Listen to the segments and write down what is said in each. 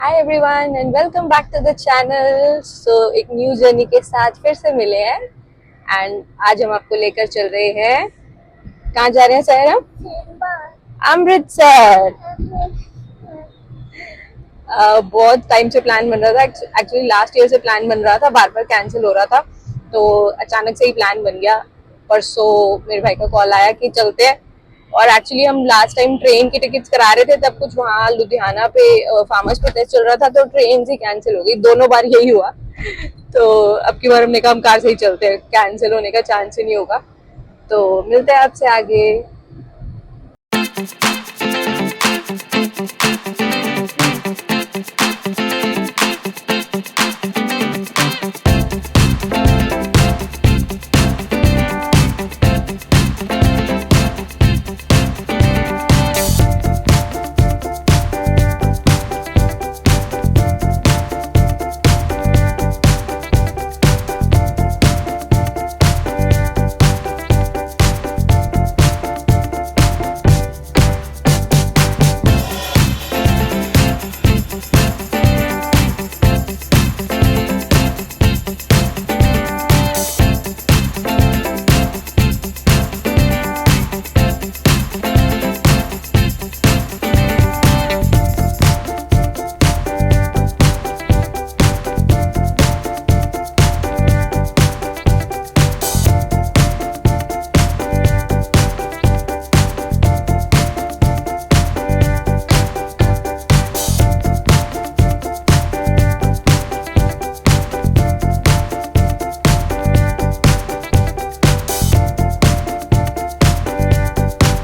Hi everyone and welcome back to the channel. So एक new journey के साथ फिर से मिले हैं एंड आज हम आपको लेकर चल रहे हैं। कहाँ जा रहे हैं सर? हम अमृतसर। बहुत टाइम से प्लान बन रहा था, एक्चुअली लास्ट ईयर से प्लान बन रहा था, बार बार कैंसिल हो रहा था, तो अचानक से ही प्लान बन गया। परसों मेरे भाई का कॉल आया कि चलते हैं। और एक्चुअली हम लास्ट टाइम ट्रेन की टिकट्स करा रहे थे, तब कुछ वहाँ लुधियाना पे फार्मर्स प्रोटेस्ट चल रहा था, तो ट्रेन ही कैंसिल हो गई। दोनों बार यही हुआ। तो अब की बार हमने कहा हम कार से ही चलते हैं, कैंसिल होने का चांस ही नहीं होगा। तो मिलते हैं आपसे आगे।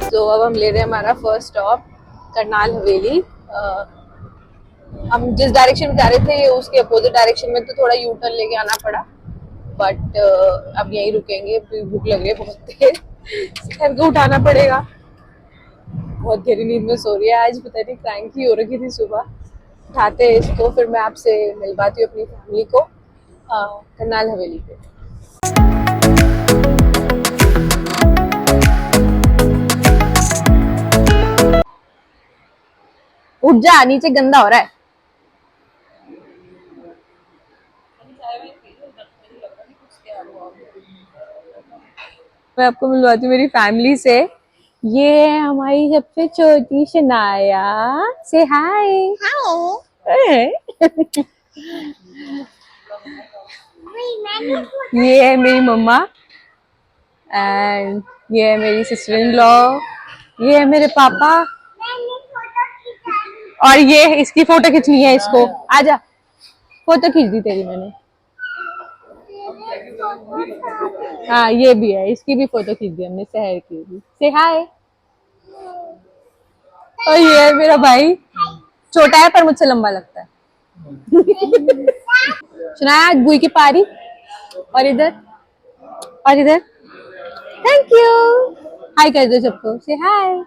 तो अब हम ले रहे हैं हमारा फर्स्ट स्टॉप करनाल हवेली। हम जिस डायरेक्शन में जा रहे थे उसके अपोजिट डायरेक्शन में, तो थोड़ा यू टर्न लेके आना पड़ा। बट अब यहीं रुकेंगे, भूख लग रही है बहुत तेज, सर को उठाना पड़ेगा। बहुत गहरी नींद में सो रही है आज, पता नहीं क्रैंकी हो रखी थी सुबह। उठाते हैं इसको, फिर मैं आपसे मिलवाती हूँ अपनी फैमिली को करनाल हवेली पे। उठ जा, नीचे गंदा हो रहा है। मैं आपको मिलवाती हूँ मेरी फैमिली से। ये है हमारी सबसे छोटी शनाया, से हाय। ये है मेरी मम्मा एंड ये है मेरी सिस्टर इन लॉ, ये है मेरे पापा, और ये इसकी फोटो खींचनी है इसको। आजा, फोटो खींच दी तेरी मैंने। हाँ ये भी है, इसकी भी फोटो खींच दी हमने, शहर की भी। से हाय। और ये है मेरा भाई, छोटा है पर मुझसे लंबा लगता है। सुनाया आज बुई की पारी। और इधर, और इधर। Thank you. हाय कर दो सबको, से हाय।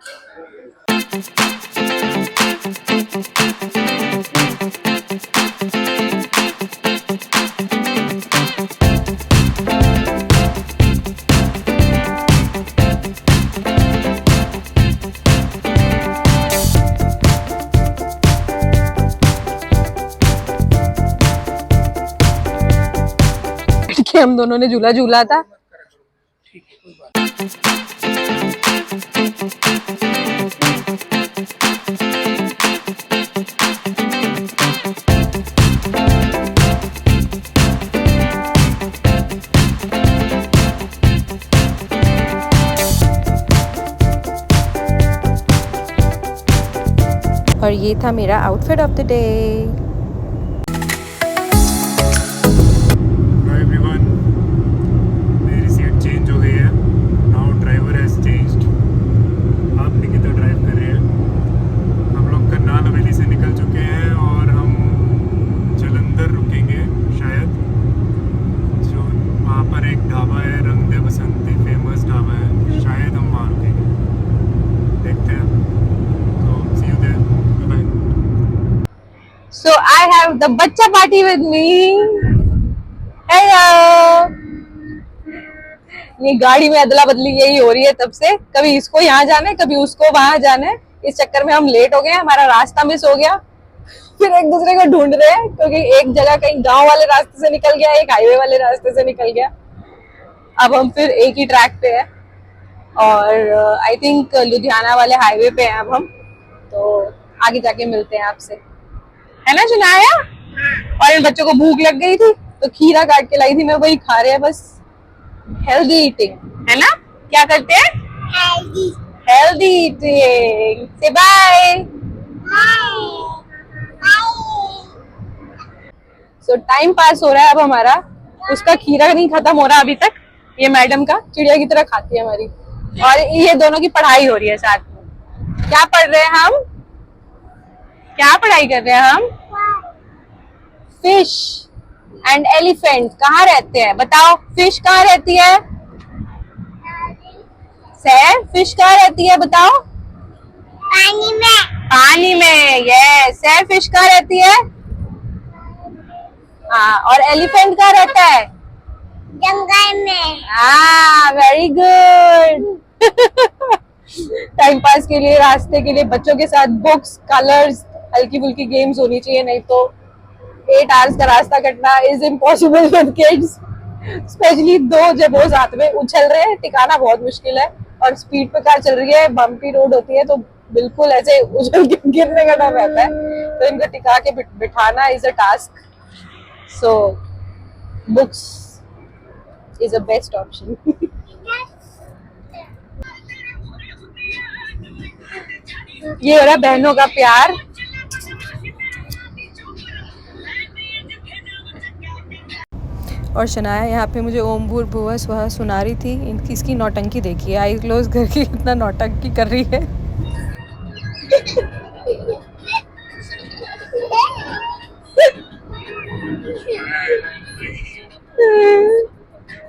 हम दोनों ने झूला झूला था। और ये था मेरा outfit of the day. So I have the बच्चा पार्टी with me. Hello. ये गाड़ी में अदला बदली यही हो रही है तब से, कभी इसको यहाँ जाना है, कभी उसको वहां जाना है। इस चक्कर में हम लेट हो गए, हमारा रास्ता मिस हो गया। फिर एक दूसरे को ढूंढ रहे हैं क्योंकि एक जगह कहीं गांव वाले रास्ते से निकल गया, एक हाईवे वाले रास्ते से निकल गया। अब हम फिर एक ही ट्रैक पे है और आई थिंक लुधियाना वाले हाईवे पे हैं अब हम, तो आगे जाके मिलते हैं आपसे, है ना चुनाया। और इन बच्चों को भूख लग गई थी तो खीरा काट के लाई थी मैं, वही खा रहे हैं बस। हेल्दी ईटिंग है ना, क्या करते हैं, हेल्दी ईटिंग। से बाय। सो टाइम पास हो रहा है अब हमारा, उसका खीरा नहीं खत्म हो रहा अभी तक, ये मैडम का चिड़िया की तरह खाती है हमारी, और ये दोनों की पढ़ाई हो रही है साथ में। क्या पढ़ रहे हैं हम, क्या पढ़ाई कर रहे हैं हम। फिश एंड एलिफेंट कहाँ रहते हैं बताओ, फिश कहाँ रहती है, सैर फिश कहाँ रहती है बताओ, पानी में। पानी में, यस। सैर फिश कहाँ रहती है, हाँ। और एलिफेंट कहाँ रहता है, जंगल में। हाँ, वेरी गुड। टाइम पास के लिए, रास्ते के लिए बच्चों के साथ बुक्स, कलर्स, हल्की फुल्की गेम्स होनी चाहिए, नहीं तो 8 आवर्स का रास्ता कटना is impossible with kids, specially दो जब वो साथ में उछल रहे हैं, टिकाना बहुत मुश्किल है। और स्पीड पे कार चल रही है, बम्पी रोड होती है तो बिल्कुल ऐसे उछल के गिरने का डर रहता है, तो इनको टिका के बिठाना is a task. So books is a best option. ये हो रहा बहनों का प्यार। और शनाया यहाँ पे मुझे ओम भूर्भुवः स्वः सुना रही थी, इनकी इसकी नौटंकी देखिए, आई क्लोज करके इतना नौटंकी कर रही है।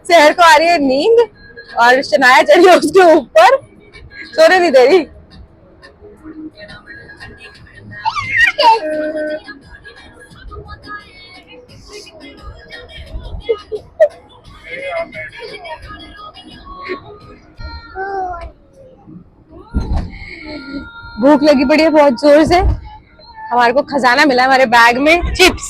शहर को आ रही है नींद और शनाया चढ़ी है उसके ऊपर, सोने नहीं दे रही। भूख लगी पड़ी है बहुत जोर से, हमारे को खजाना मिला हमारे बैग में, चिप्स,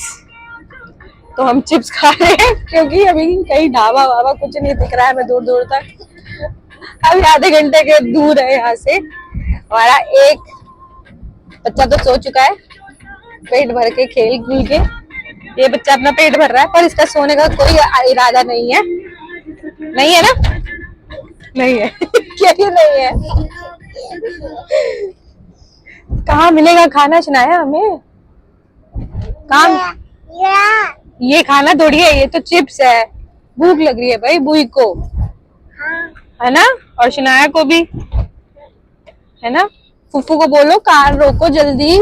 तो हम चिप्स खा रहे हैं क्योंकि अभी कहीं ढाबा वाबा कुछ नहीं दिख रहा है हमें दूर दूर तक। अभी आधे घंटे के दूर है यहाँ से। हमारा एक बच्चा तो सो चुका है पेट भर के खेल खुल के, ये बच्चा अपना पेट भर रहा है पर इसका सोने का कोई इरादा नहीं है, नहीं है ना, नहीं है। क्या नहीं है, कहाँ मिलेगा खाना सुनाया हमें, कहाँ, ये खाना थोड़ी है, ये तो चिप्स है। भूख लग रही है भाई बुई को, है ना, और शनाया को भी, है ना। फुफू को बोलो कार रोको जल्दी,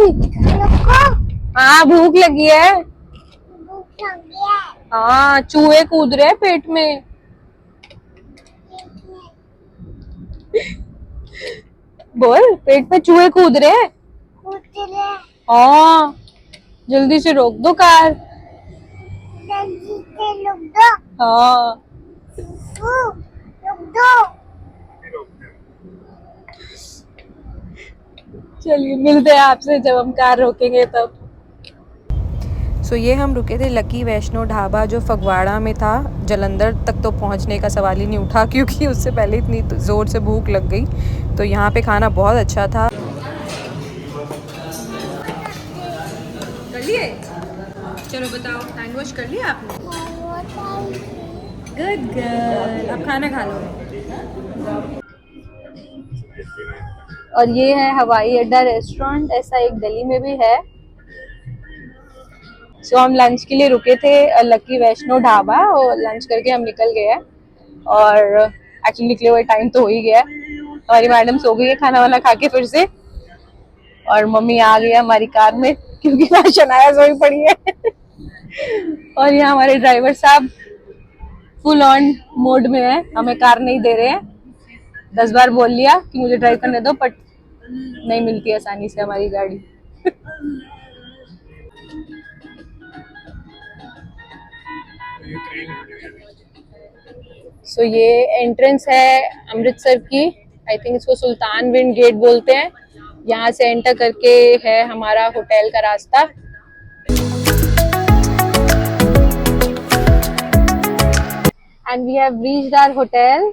हाँ भूख लगी है, हाँ चूहे कूद रहे पेट में। बोल, पेट में चूहे कूद रहे, हाँ जल्दी से रोक दो कार, जल्दी से रोक दो, हाँ रोक दो। चलिए मिलते हैं आपसे जब हम कार रोकेंगे तब। सो ये हम रुके थे लकी वैष्णो ढाबा जो फगवाड़ा में था, जलंधर तक तो पहुंचने का सवाल ही नहीं उठा क्योंकि उससे पहले इतनी ज़ोर से भूख लग गई, तो यहाँ पे खाना बहुत अच्छा था। कर लिए, चलो बताओ, हैंड वॉश कर लिया आपने, गुड गर्ल, अब खाना खा लो। और ये है हवाई अड्डा रेस्टोरेंट, ऐसा एक दिल्ली में भी है। सो हम लंच के लिए रुके थे लकी वैष्णो ढाबा, और लंच करके हम निकल गए हैं, और एक्चुअली निकले हुए टाइम तो हो ही गया। हमारी मैडम सो गई है खाना वाना खा के फिर से, और मम्मी आ गई हमारी कार में क्योंकि वहाँ शनाया सोई पड़ी है। और यहाँ हमारे ड्राइवर साहब फुल ऑन मोड में है, हमें कार नहीं दे रहे हैं। 10 बार बोल लिया कि मुझे ड्राइव करने दो, बट नहीं मिलती आसानी से हमारी गाड़ी। सो ये एंट्रेंस है अमृतसर की, आई थिंक इसको सुल्तान विंड गेट बोलते हैं, यहाँ से एंटर करके है हमारा होटल का रास्ता। And we have reached our hotel.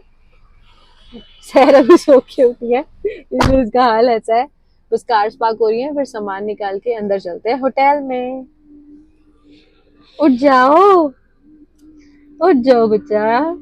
शहर अभी सो के उठी है, इसलिए उसका हाल ऐसा है। बस कार्स पार्क हो रही है, फिर सामान निकाल के अंदर चलते हैं होटल में। उठ जाओ, उठ जाओ बच्चा।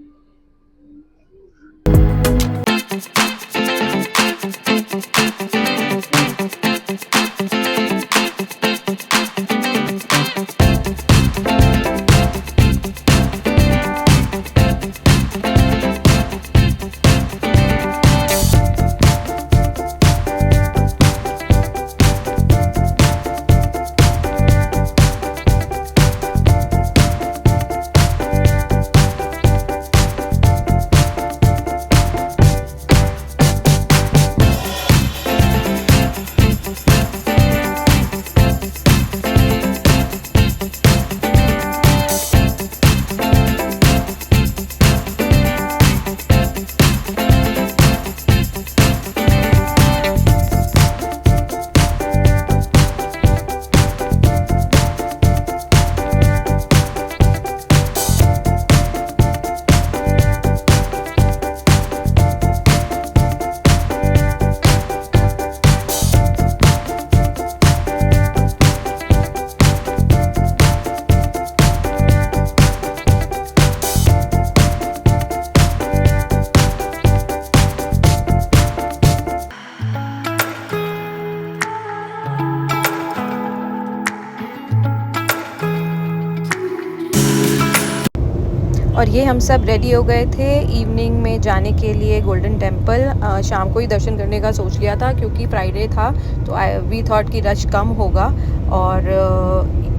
और ये हम सब रेडी हो गए थे इवनिंग में जाने के लिए गोल्डन टेम्पल। शाम को ही दर्शन करने का सोच लिया था क्योंकि फ्राइडे था, तो वी थॉट कि रश कम होगा और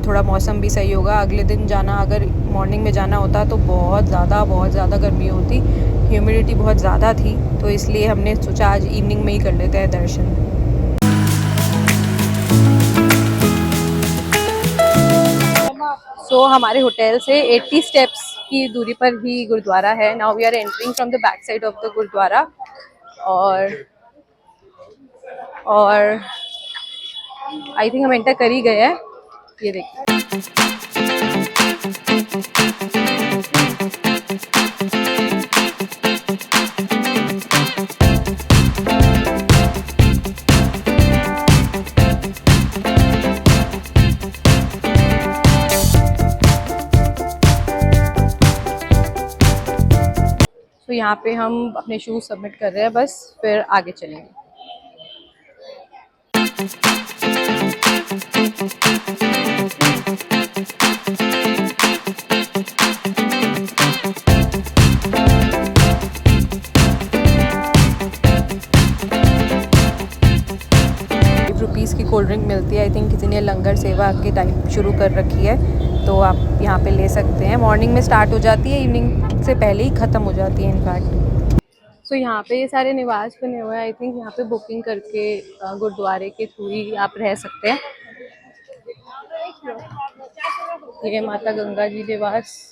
थोड़ा मौसम भी सही होगा। अगले दिन जाना, अगर मॉर्निंग में जाना होता तो बहुत ज़्यादा गर्मी होती, ह्यूमिडिटी बहुत ज़्यादा थी, तो इसलिए हमने सोचा आज इवनिंग में ही कर लेते हैं दर्शन। सो हमारे होटल से 80 स्टेप्स की दूरी पर ही गुरुद्वारा है। Now we are entering from the back side of the gurdwara. और आई थिंक हम एंटर कर ही गए हैं। ये देखिए, तो यहाँ पे हम अपने शूज सबमिट कर रहे हैं, बस फिर आगे चलेंगे। ₹5 की कोल्ड ड्रिंक मिलती है। आई थिंक किसी ने लंगर सेवा की टाइप शुरू कर रखी है, तो आप यहाँ पे ले सकते हैं। मॉर्निंग में स्टार्ट हो जाती है, इवनिंग से पहले ही ख़त्म हो जाती है इनफैक्ट। सो यहाँ पे ये सारे निवास बने हुए हैं। आई थिंक यहाँ पे बुकिंग करके गुरुद्वारे के थ्रू ही आप रह सकते हैं। ये माता गंगा जी निवास।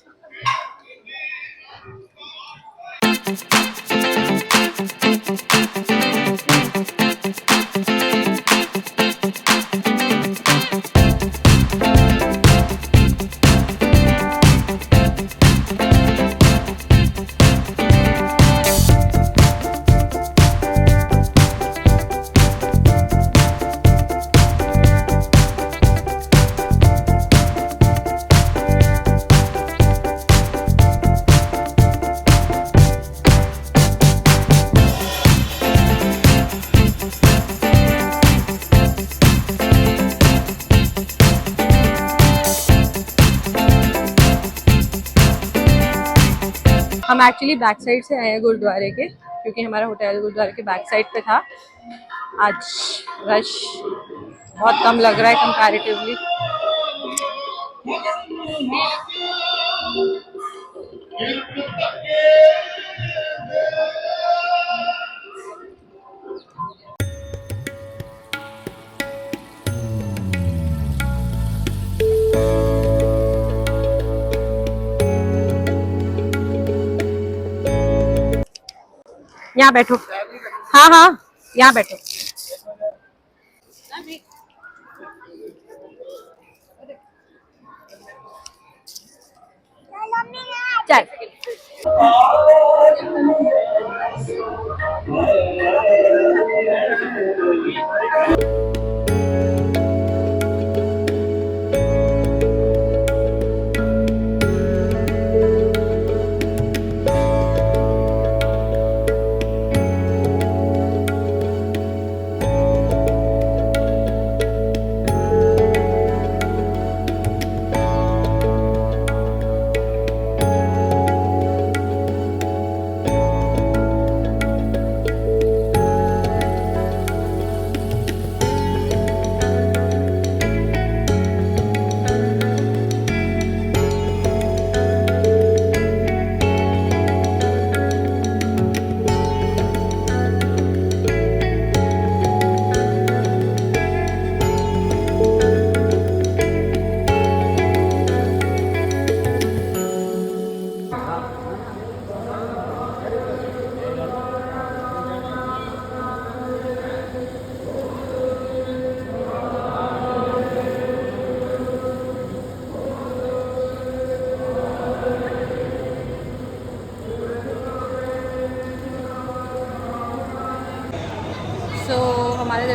हम एक्चुअली बैक साइड से आए हैं गुरुद्वारे के, क्योंकि हमारा होटल गुरुद्वारे के बैक साइड पे था। आज रश बहुत कम लग रहा है कंपैरेटिवली। यहाँ बैठो, हाँ हाँ यहाँ बैठो।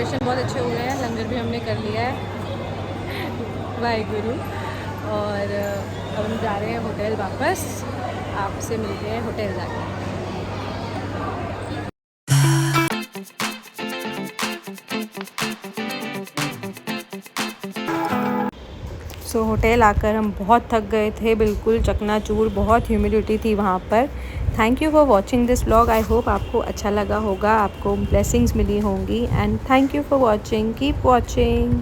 दर्शन बहुत अच्छे हो गए हैं, लंगर भी हमने कर लिया है, वाहिगुरु। और अब हम जा रहे हैं होटल वापस। आपसे मिलते हैं होटल जाके। सो होटल आकर हम बहुत थक गए थे, बिल्कुल चकनाचूर, बहुत ह्यूमिडिटी थी वहाँ पर। Thank you for watching this vlog. I hope आपको अच्छा लगा होगा, आपको ब्लेसिंग्स मिली होंगी। And thank you for watching, keep watching.